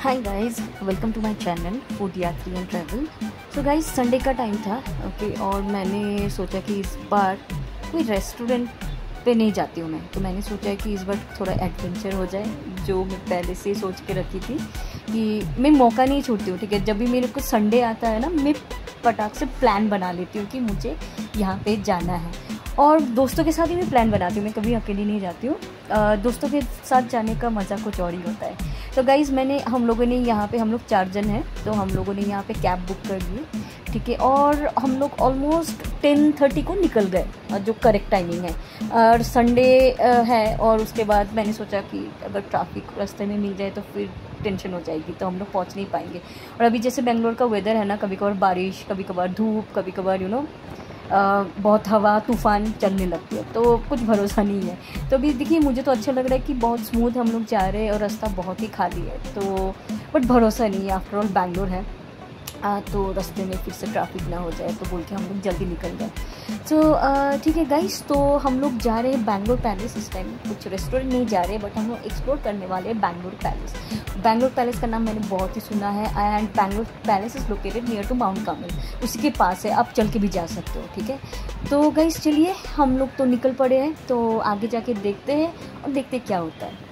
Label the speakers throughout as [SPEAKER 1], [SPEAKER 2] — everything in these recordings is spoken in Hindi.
[SPEAKER 1] Hi guys, welcome to my channel food Yatri and travel. So guys, Sunday का टाइम था ओके, और मैंने सोचा कि इस बार कोई रेस्टोरेंट पे नहीं जाती हूँ मैं, तो मैंने सोचा कि इस बार थोड़ा एडवेंचर हो जाए, जो मैं पहले से सोच के रखी थी कि मैं मौका नहीं छोड़ती हूँ। ठीक है, जब भी मेरे को संडे आता है ना, मैं फटाक से प्लान बना लेती हूँ कि मुझे यहाँ पे जाना है, और दोस्तों के साथ ही मैं प्लान बनाती हूँ, मैं कभी अकेली नहीं जाती हूँ। दोस्तों के साथ जाने का मज़ा कुछ और ही होता है। तो गाइज़, हम लोगों ने यहाँ पे, हम लोग 4 जन हैं, तो हम लोगों ने यहाँ पे कैब बुक कर ली। ठीक है, और हम लोग ऑलमोस्ट 10:30 को निकल गए, जो करेक्ट टाइमिंग है। और संडे है, और उसके बाद मैंने सोचा कि अगर ट्रैफिक रास्ते में मिल जाए तो फिर टेंशन हो जाएगी, तो हम लोग पहुँच नहीं पाएंगे। और अभी जैसे बेंगलोर का वेदर है ना, कभी कभार बारिश, कभी कभार धूप, कभी कभार बहुत हवा तूफ़ान चलने लगती है, तो कुछ भरोसा नहीं है। तो अभी देखिए, मुझे तो अच्छा लग रहा है कि बहुत स्मूथ हम लोग जा रहे हैं और रास्ता बहुत ही खाली है, तो बट भरोसा नहीं है, आफ्टर ऑल बैंगलोर है। तो रास्ते में फिर से ट्रैफिक ना हो जाए, तो बोल के हम लोग जल्दी निकल गए। तो ठीक है गाइस, तो हम लोग जा रहे हैं बैंगलोर पैलेस। इस टाइम कुछ रेस्टोरेंट नहीं जा रहे, बट हम लोग एक्सप्लोर करने वाले हैं बैंगलोर पैलेस। बैंगलोर पैलेस का नाम मैंने बहुत ही सुना है, and Bangalore palace is located near to Mount Carmel, उसी के पास है, आप चल के भी जा सकते हो। ठीक है, तो गाइस चलिए, हम लोग तो निकल पड़े हैं, तो आगे जाके देखते हैं और देखते क्या होता है।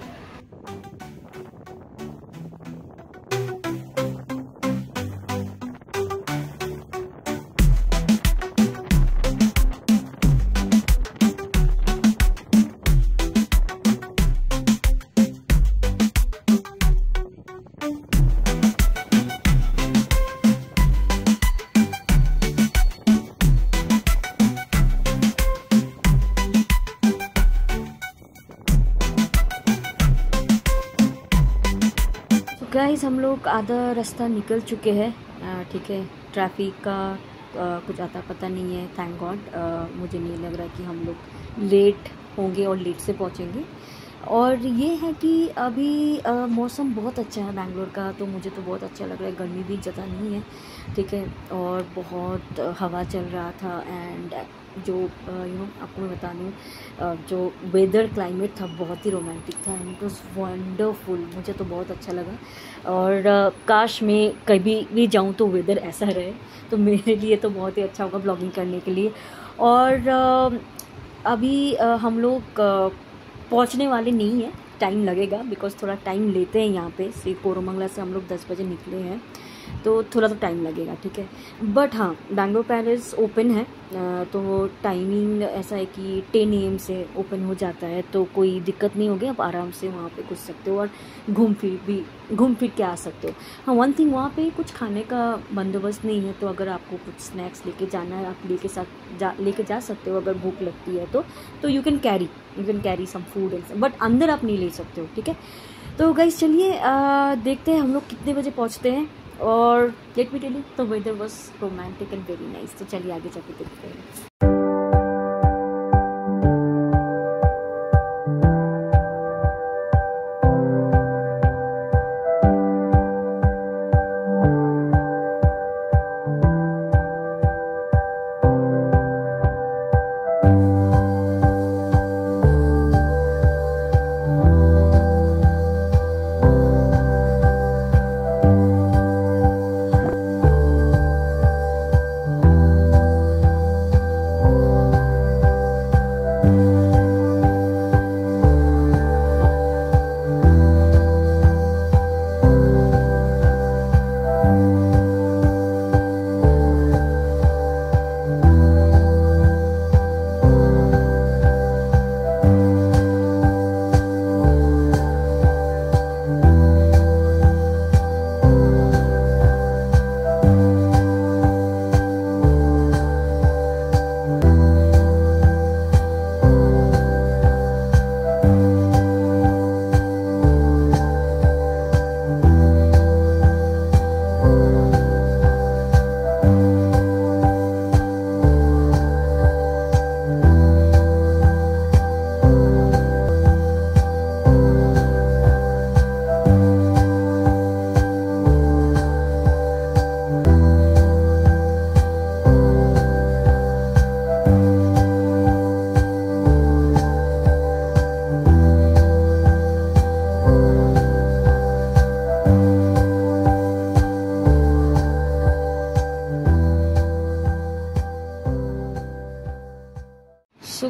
[SPEAKER 1] गाइस, हम लोग आधा रास्ता निकल चुके हैं। ठीक है, ट्रैफिक का कुछ आता पता नहीं है, थैंक गॉड। मुझे नहीं लग रहा कि हम लोग लेट होंगे और लेट से पहुंचेंगे। और ये है कि अभी मौसम बहुत अच्छा है बैंगलोर का, तो मुझे तो बहुत अच्छा लग रहा है, गर्मी भी ज़्यादा नहीं है। ठीक है, और बहुत हवा चल रहा था, एंड जो आपको मैं बता दूँ, जो वेदर क्लाइमेट था बहुत ही रोमांटिक था, एंड इट वॉज वंडरफुल। मुझे तो बहुत अच्छा लगा, और काश मैं कभी भी जाऊँ तो वेदर ऐसा रहे, तो मेरे लिए तो बहुत ही अच्छा होगा ब्लॉगिंग करने के लिए। और अभी हम लोग पहुंचने वाले नहीं हैं, टाइम लगेगा, बिकॉज थोड़ा टाइम लेते हैं यहाँ पे। से कोरोमंगला से हम लोग 10 बजे निकले हैं, तो थोड़ा तो टाइम लगेगा। ठीक है, बट हाँ, बैंगलोर पैलेस ओपन है, तो टाइमिंग ऐसा है कि 10 AM से ओपन हो जाता है, तो कोई दिक्कत नहीं होगी, आप आराम से वहाँ पे घुस सकते हो और घूम फिर के आ सकते हो। हाँ, वन थिंग, वहाँ पे कुछ खाने का बंदोबस्त नहीं है, तो अगर आपको कुछ स्नैक्स लेके जाना है, आप लेके जा सकते हो, अगर भूख लगती है तो you can carry some food, but अंदर आप नहीं ले सकते हो। ठीक है, तो गाइस चलिए देखते हैं हम लोग कितने बजे पहुँचते हैं। और let me tell you, the weather was romantic and very nice. तो चलिए आगे जाके देखते हैं।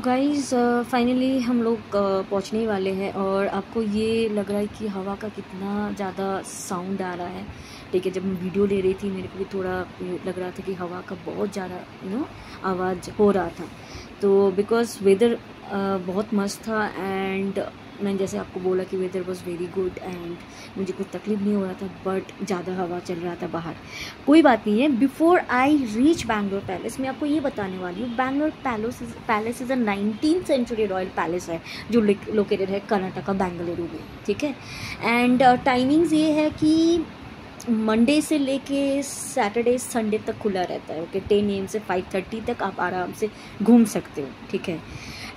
[SPEAKER 1] गाइज़ फाइनली हम लोग पहुंचने ही वाले हैं और आपको ये लग रहा है कि हवा का कितना ज़्यादा साउंड आ रहा है। ठीक है, जब मैं वीडियो ले रही थी मेरे को भी थोड़ा लग रहा था कि हवा का बहुत ज़्यादा आवाज़ हो रहा था। तो बिकॉज़ वेदर बहुत मस्त था एंड मैंने जैसे आपको बोला कि weather was very good and मुझे कुछ तकलीफ नहीं हो रहा था, बट ज़्यादा हवा चल रहा था बाहर। कोई बात नहीं है। Before I reach Bangalore palace मैं आपको ये बताने वाली हूँ, Bangalore palace is a 19th century royal palace है जो लोकेटेड है कर्नाटका बेंगलुरु में। ठीक है, एंड टाइमिंग्स ये है कि मंडे से लेके सैटरडे संडे तक खुला रहता है। ओके, 10 AM से 5:30 तक आप आराम से घूम सकते हो। ठीक है,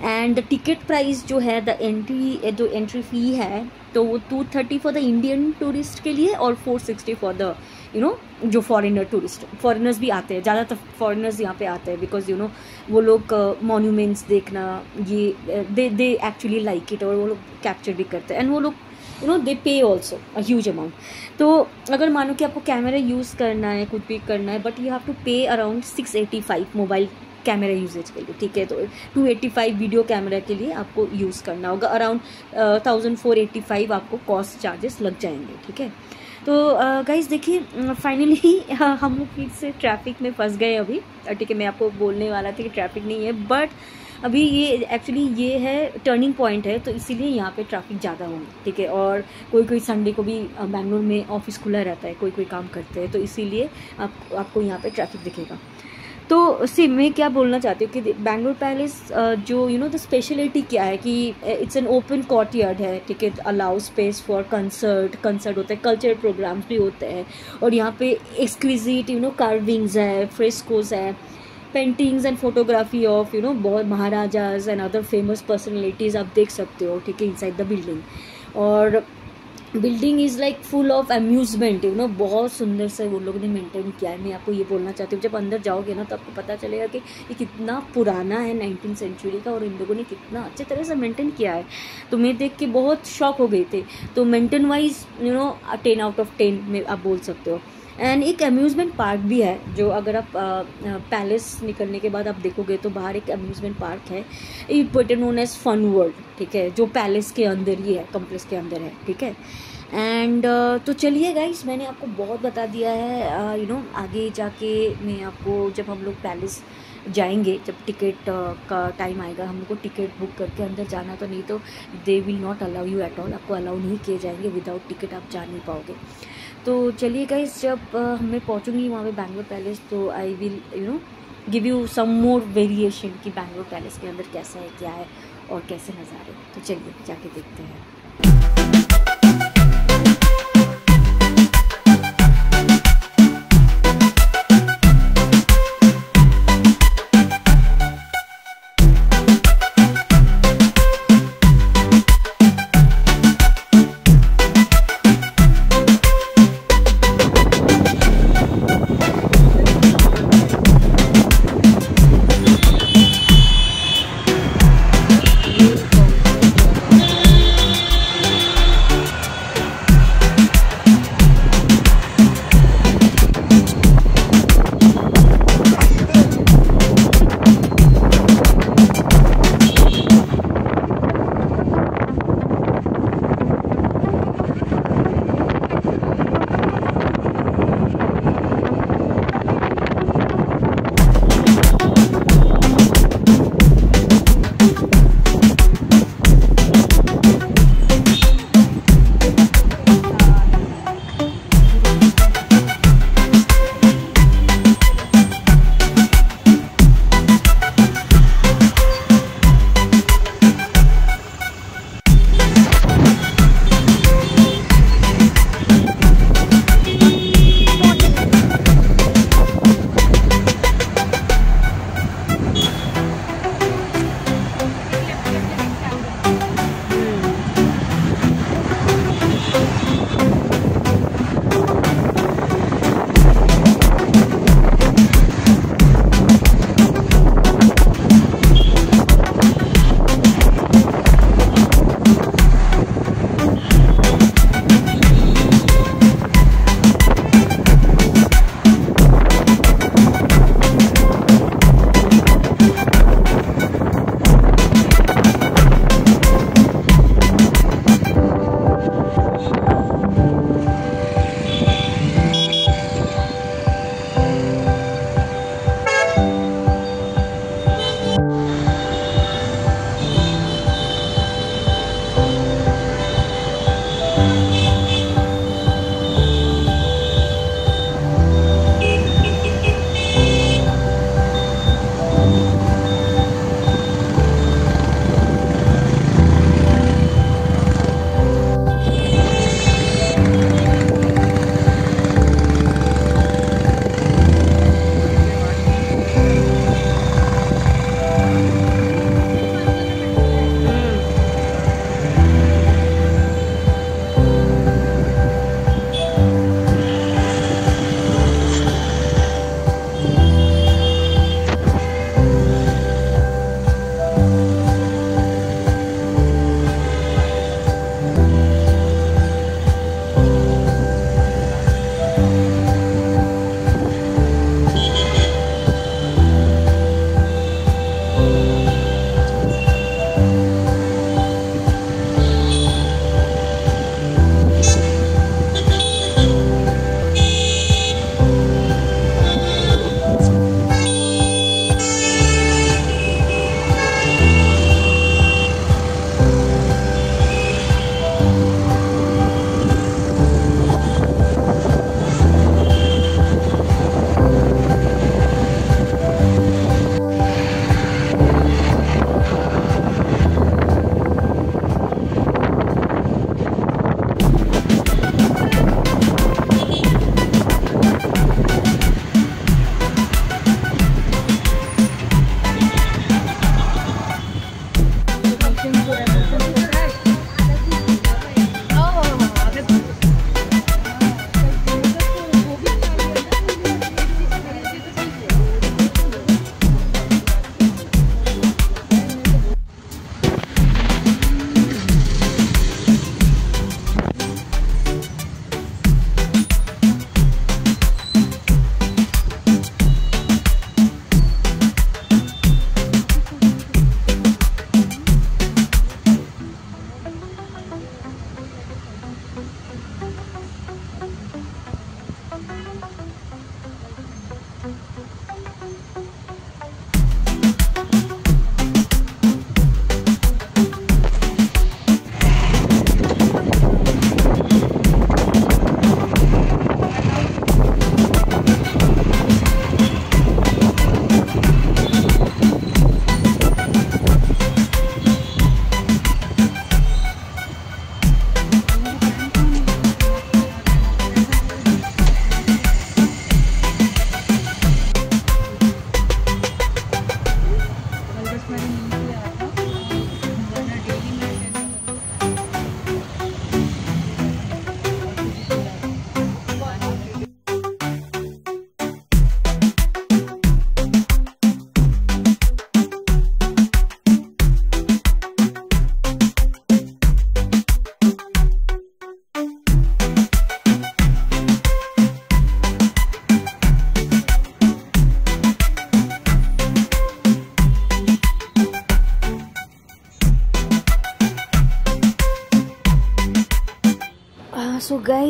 [SPEAKER 1] एंड टिकट प्राइस जो है द एंट्री फ़ी है तो वो 230 फॉर द इंडियन टूरिस्ट के लिए और 460 फॉर द जो फॉरेनर्स भी आते हैं। ज़्यादातर फॉरेनर्स यहाँ पे आते हैं बिकॉज वो लोग मॉन्यूमेंट्स देखना ये दे एक्चुअली लाइक इट और वो लोग कैप्चर भी करते हैं एंड वो लोग दे पे ऑल्सो अ ह्यूज अमाउंट। तो अगर मानो कि आपको कैमरा यूज़ करना है, कुछ भी करना है, बट यू हैव टू पे अराउंड 685 मोबाइल कैमरा यूजेज के लिए। ठीक है, तो 285 वीडियो कैमरा के लिए आपको यूज़ करना होगा। अराउंड 1485 आपको कॉस्ट चार्जेस लग जाएंगे। ठीक है, तो गाइस देखिए फाइनली हम लोग फिर से ट्रैफिक में फंस गए अभी। ठीक है, मैं आपको बोलने वाला था कि ट्रैफिक नहीं है, बट अभी ये एक्चुअली ये है टर्निंग पॉइंट है तो इसीलिए यहाँ पे ट्रैफिक ज़्यादा होंगे। ठीक है, और कोई संडे को भी बेंगलोर में ऑफिस खुला रहता है, कोई काम करते हैं, तो इसीलिए आपको यहाँ पे ट्रैफिक दिखेगा। तो सी मैं क्या बोलना चाहती हूँ कि बैंगलोर पैलेस जो द स्पेशलिटी क्या है कि इट्स एन ओपन कोर्टयार्ड है। ठीक है, अलाउ स्पेस फॉर कंसर्ट होते हैं, कल्चरल प्रोग्राम्स भी होते हैं और यहाँ पे एक्सक्विजिट कार्विंग्स है, फ्रेस्कोस है, पेंटिंग्स एंड फोटोग्राफी ऑफ बहुत Maharaja's and other famous personalities आप देख सकते हो। ठीक है, इनसाइड द बिल्डिंग। और building is like full of amusement बहुत सुंदर से वो लोगों ने मेंटेन किया है। मैं आपको ये बोलना चाहती हूँ, जब अंदर जाओगे ना तो आपको पता चलेगा कि ये कितना पुराना है 19th सेंचुरी का और इन लोगों ने कितना अच्छे तरह से मेंटेन किया है। तो मैं देख के बहुत शॉक हो गई थी। तो मेंटेन वाइज 10 out of 10 में आप बोल सकते हो। एंड एक अम्यूज़मेंट पार्क भी है जो अगर आप पैलेस निकलने के बाद आप देखोगे तो बाहर एक अम्यूज़मेंट पार्क है, it known as Fun World. ठीक है, जो पैलेस के अंदर ही है, कॉम्प्लेक्स के अंदर है। ठीक है, एंड तो चलिए गाइस मैंने आपको बहुत बता दिया है। आगे जाके मैं आपको जब हम लोग पैलेस जाएंगे, जब टिकट का टाइम आएगा, हम लोग को टिकट बुक करके अंदर जाना, तो नहीं तो they will not allow you at all. आपको अलाउ नहीं किए जाएंगे, विदाउट टिकट आप जा नहीं पाओगे। तो चलिए गाइस, जब मैं पहुंचूंगी वहाँ पे बैंगलोर पैलेस तो I will give you some more variation कि बैंगलोर पैलेस के अंदर कैसा है, क्या है और कैसे नज़ारे। तो चलिए जाके देखते हैं।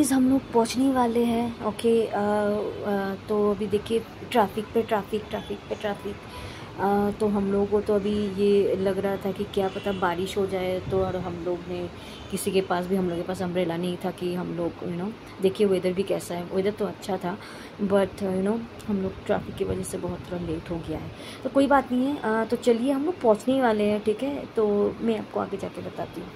[SPEAKER 1] गाइस हम लोग पहुंचने वाले हैं। ओके तो अभी देखिए ट्रैफिक पे ट्रैफिक। तो हम लोगों को तो अभी ये लग रहा था कि क्या पता बारिश हो जाए, तो और हम लोग ने किसी के पास भी, हम लोग के पास अम्ब्रेला नहीं था कि हम लोग देखिए वेदर भी कैसा है। वेदर तो अच्छा था बट हम लोग ट्रैफिक की वजह से बहुत थोड़ा लेट हो गया है। तो कोई बात नहीं है। तो चलिए हम लोग पहुँचने ही वाले हैं, ठीक है। तो मैं आपको आगे जाके बताती हूँ।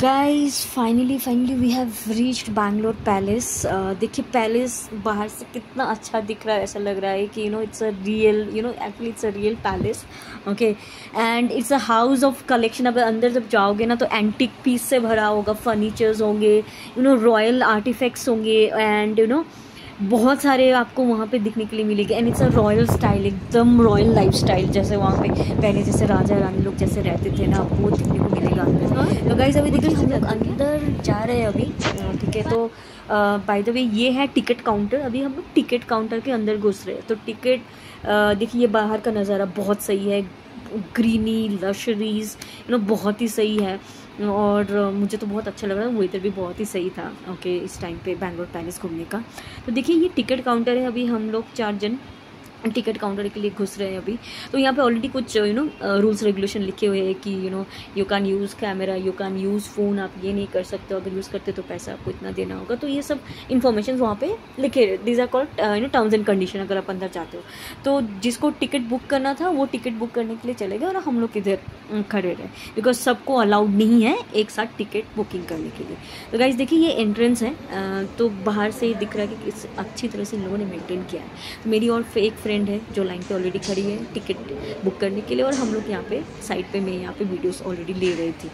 [SPEAKER 1] Guys finally we have reached Bangalore palace. देखिए पैलेस बाहर से कितना अच्छा दिख रहा है, ऐसा लग रहा है कि it's a real actually it's a real palace. Okay and it's a house of collection. अब अंदर जब जाओगे ना तो एंटिक पीस से भरा होगा, फर्नीचर्स होंगे, रॉयल आर्टिफैक्ट्स होंगे एंड बहुत सारे आपको वहाँ पे दिखने के लिए मिलेंगे। And it's a royal style, एकदम रॉयल लाइफस्टाइल, जैसे वहाँ पे पहले जैसे राजा रानी लोग जैसे रहते थे ना, वो दिखने को मिलेगा अंदर। तो गाइस अभी देखिए हम लोग अंदर जा रहे हैं अभी, ठीक है। तो बाय द वे ये है टिकट काउंटर। अभी हम लोग टिकट काउंटर के अंदर घुस रहे हैं। तो टिकट देखिए ये बाहर का नज़ारा बहुत सही है, ग्रीनी लशरीज बहुत ही सही है और मुझे तो बहुत अच्छा लग रहा है। वेदर भी बहुत ही सही था ओके इस टाइम पे बैंगलोर पैलेस घूमने का। तो देखिए ये टिकट काउंटर है। अभी हम लोग 4 जन टिकट काउंटर के लिए घुस रहे हैं अभी। तो यहाँ पे ऑलरेडी कुछ रूल्स रेगुलेशन लिखे हुए हैं कि you can use camera, you can use phone, आप ये नहीं कर सकते हो, अगर यूज़ करते तो पैसा आपको इतना देना होगा। तो ये सब इन्फॉर्मेशन वहाँ पे लिखे, these are called terms and condition. अगर आप अंदर चाहते हो तो जिसको टिकट बुक करना था वो टिकट बुक करने के लिए चले गए और हम लोग इधर खड़े रहे, बिकॉज सबको अलाउड नहीं है एक साथ टिकट बुकिंग करने के लिए। तो गाइज देखिए ये एंट्रेंस है। तो बाहर से दिख रहा है कि इस अच्छी तरह से इन लोगों ने मेंटेन किया है। तो मेरी और एक फ्रेंड है जो लाइन पे ऑलरेडी खड़ी है टिकट बुक करने के लिए, और हम लोग यहाँ पे साइड पे मैं यहाँ पे वीडियोस ऑलरेडी ले रही थी।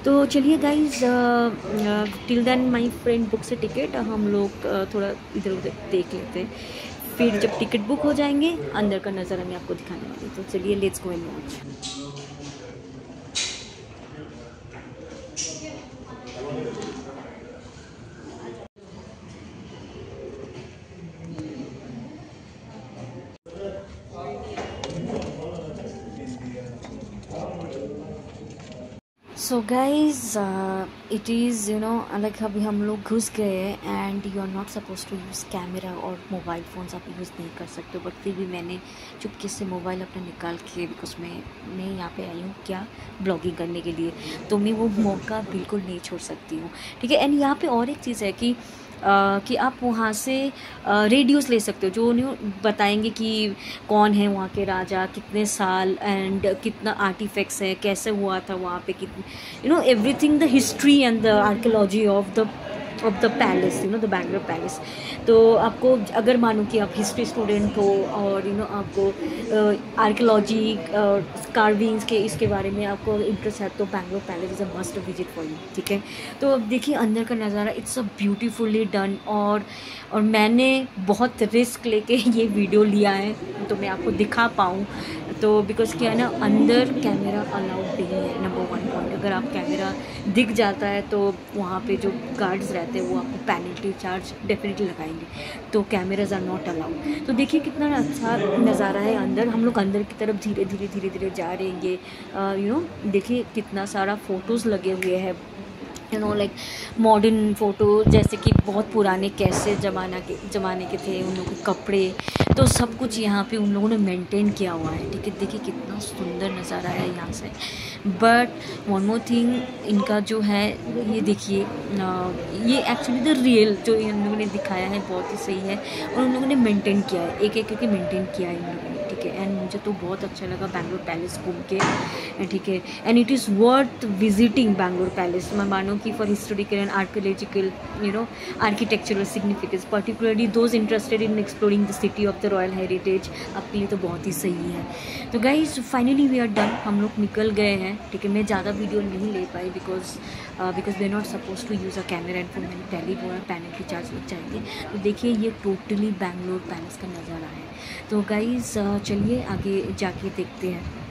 [SPEAKER 1] तो चलिए guys till then my friend books a ticket, हम लोग थोड़ा इधर उधर देख लेते हैं, फिर जब टिकट बुक हो जाएंगे अंदर का नज़ारा मैं आपको दिखाने वाली। तो चलिए let's go and watch. So guys it is like अभी हम लोग घुस गए हैं and you are not suppose to use camera और मोबाइल फ़ोन्स आप यूज़ नहीं कर सकते हो। बट फिर भी मैंने चुपके से मोबाइल अपना निकाल के, बिकॉज मैं यहाँ पे आई हूँ क्या ब्लॉगिंग करने के लिए, तो मैं वो मौका बिल्कुल नहीं छोड़ सकती हूँ, ठीक है। एंड यहाँ पे और एक चीज़ है कि आप वहाँ से रेडियोस ले सकते हो जो बताएंगे कि कौन है वहाँ के राजा, कितने साल एंड कितना आर्टिफैक्ट्स है, कैसे हुआ था वहाँ पे, कितने everything, the history and the archaeology of the of the palace, the Bangalore palace. तो आपको अगर मानो कि आप हिस्ट्री स्टूडेंट हो और आपको आर्कियोलॉजी कार्विंग्स के इसके बारे में आपको इंटरेस्ट है, तो Bangalore palace is a must visit for you, ठीक है। तो अब देखिए अंदर का नज़ारा, इट्स अ ब्यूटीफुली डन। और मैंने बहुत रिस्क लेके ये वीडियो लिया है तो मैं आपको दिखा पाऊँ, तो बिकॉज क्या है ना, अंदर कैमरा अलाउड नहीं है, नंबर 1 पॉइंट। अगर आप कैमरा दिख जाता है तो वहाँ पे जो गार्ड्स रहते हैं वो आपको पेनल्टी चार्ज डेफिनेटली लगाएंगे, तो कैमराज आर नॉट अलाउड। तो देखिए कितना अच्छा नज़ारा है अंदर। हम लोग अंदर की तरफ धीरे धीरे जा रहे हैं। ये देखिए कितना सारा फ़ोटोज़ लगे हुए हैं, लाइक मॉडर्न फ़ोटो, जैसे कि बहुत पुराने कैसे ज़माने के थे, उन लोगों के कपड़े, तो सब कुछ यहाँ पे उन लोगों ने मेंटेन किया हुआ है, ठीक है। देखिए कितना सुंदर नज़ारा है यहाँ से। बट वन मोर थिंग, इनका जो है ये देखिए, ये एक्चुअली द रियल जो इन लोगों ने दिखाया है बहुत ही सही है, और उन लोगों ने मेंटेन किया है, एक एक करके मेंटेन किया है इन लोगों ने, ठीक है। एंड मुझे तो बहुत अच्छा लगा बैंगलोर पैलेस घूम के, ठीक है। And it is worth visiting Bangalore palace. मैं मानो कि for historical and archaeological architectural significance, particularly those interested in exploring the city of the royal heritage, आपके लिए तो बहुत ही सही है। तो guys finally we are done, हम लोग निकल गए हैं, ठीक है। मैं ज़्यादा वीडियो नहीं ले पाई because we are not suppose to use a camera, and मैंने पहले ही बोला पेनल्टी चार्ज लग जाएंगे। तो देखिए ये टोटली बैंगलोर पैलेस का नज़ारा है। तो गाइज चलिए आगे जाके देखते हैं।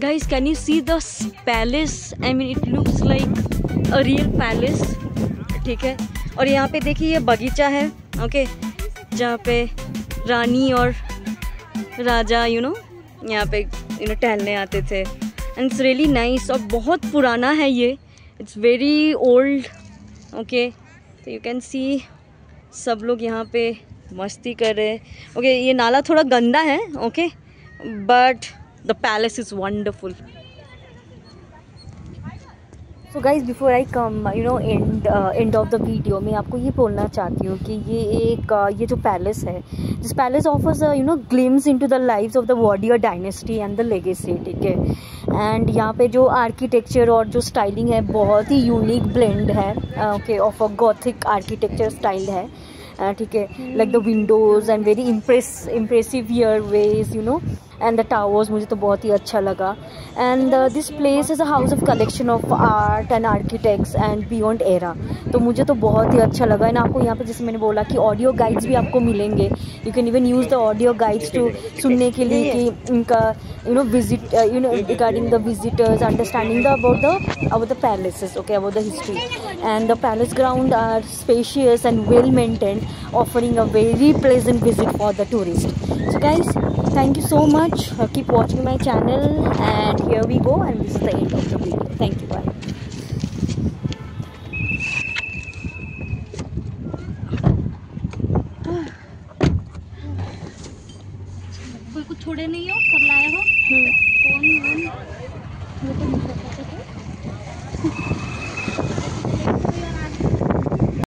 [SPEAKER 1] Guys, can you see the palace? I mean, it looks like a real palace, ठीक है। और यहाँ पे देखिए ये बगीचा है, ओके, जहाँ पे रानी और राजा यहाँ पे टहलने आते थे। एंड इट्स रियली नाइस, और बहुत पुराना है ये, इट्स वेरी ओल्ड, ओके। तो यू कैन सी सब लोग यहाँ पे मस्ती कर रहे हैं। ओके, ये नाला थोड़ा गंदा है, okay, but the palace is wonderful. So guys, before I come end of the video, मैं आपको ये बोलना चाहती हूँ कि ये जो पैलेस है, this palace offers a glimpse into the lives of the Warrior dynasty and the legacy, ठीक है। एंड यहाँ पे जो आर्किटेक्चर और जो स्टाइलिंग है बहुत ही यूनिक ब्लेंड है, okay, of a gothic architecture style है, ठीक है। Like the windows and very impressive archways and the towers, मुझे तो बहुत ही अच्छा लगा। And this place is a house of collection of art and architects and beyond era, तो मुझे तो बहुत ही अच्छा लगा। एंड आपको यहाँ पे जैसे मैंने बोला कि ऑडियो गाइड्स भी आपको मिलेंगे, you can even use the audio guides to सुनने के लिए कि इनका visit regarding the visitors, understanding about the palaces, okay, about the history. And the palace ground are spacious and well maintained, offering a very pleasant visit for the tourist. So guys, thank you so much, keep watching my channel, and here we go, and this is the end of the video. Thank you, bye.
[SPEAKER 2] छोड़े नहीं हो, कब लाए हो? फोन वोन वो तो